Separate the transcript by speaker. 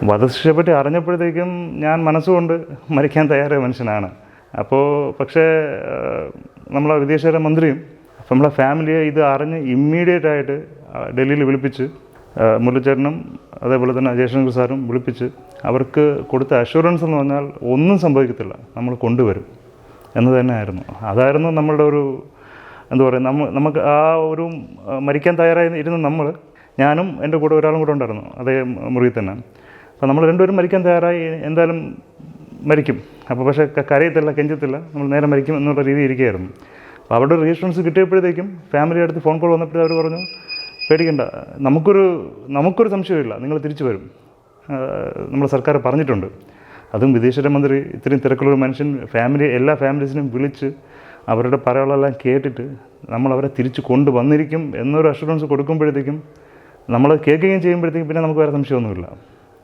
Speaker 1: വധശിക്ഷയെപ്പറ്റി അറിഞ്ഞപ്പോഴത്തേക്കും ഞാൻ മനസ്സുകൊണ്ട് മരിക്കാൻ തയ്യാറായ മനുഷ്യനാണ്. അപ്പോൾ പക്ഷേ നമ്മളെ വിദേശകാര്യ മന്ത്രിയും നമ്മളെ ഫാമിലിയെ ഇത് അറിഞ്ഞ് ഇമ്മീഡിയറ്റായിട്ട് ഡൽഹിയിൽ വിളിപ്പിച്ച് മുരളിച്ചേട്ടനും അതേപോലെ തന്നെ ജയശങ്കർ സാറും വിളിപ്പിച്ച് അവർക്ക് കൊടുത്ത അഷുറൻസ് എന്ന് പറഞ്ഞാൽ ഒന്നും സംഭവിക്കത്തില്ല, നമ്മൾ കൊണ്ടുവരും എന്ന് തന്നെയായിരുന്നു. അതായിരുന്നു നമ്മളുടെ ഒരു എന്താ പറയുക, നമുക്ക് ആ ഒരു മരിക്കാൻ തയ്യാറായി ഇരുന്ന ഞാനും എൻ്റെ കൂടെ ഒരാളും കൂടെ ഉണ്ടായിരുന്നു അതേ മുറിയിൽ തന്നെ. അപ്പോൾ നമ്മൾ രണ്ടുപേരും മരിക്കാൻ തയ്യാറായി, എന്തായാലും മരിക്കും. അപ്പോൾ പക്ഷേ കരയത്തില്ല, കെഞ്ചത്തില്ല, നമ്മൾ നേരെ മരിക്കും എന്നുള്ള രീതി ഇരിക്കുകയായിരുന്നു. അപ്പോൾ അവിടെ റീഅഷുറൻസ് കിട്ടിയപ്പോഴത്തേക്കും ഫാമിലി അടുത്ത് ഫോൺ കോൾ വന്നപ്പോഴേ അവർ പറഞ്ഞു, പേടിക്കണ്ട, നമുക്കൊരു സംശയമില്ല, നിങ്ങൾ തിരിച്ചു വരും, നമ്മുടെ സർക്കാർ പറഞ്ഞിട്ടുണ്ട്. അതും വിദേശകാര്യമന്ത്രി ഇത്രയും തിരക്കുള്ളൊരു മനുഷ്യൻ എല്ലാ ഫാമിലീസിനും വിളിച്ച് അവരുടെ പറയാനുള്ളതെല്ലാം കേട്ടിട്ട് നമ്മളവരെ തിരിച്ച് കൊണ്ടുവന്നിരിക്കും എന്നൊരു അഷുറൻസ് കൊടുക്കുമ്പോഴത്തേക്കും നമ്മൾ കേൾക്കുകയും ചെയ്യുമ്പോഴത്തേക്കും പിന്നെ നമുക്ക് വേറെ സംശയമൊന്നുമില്ല.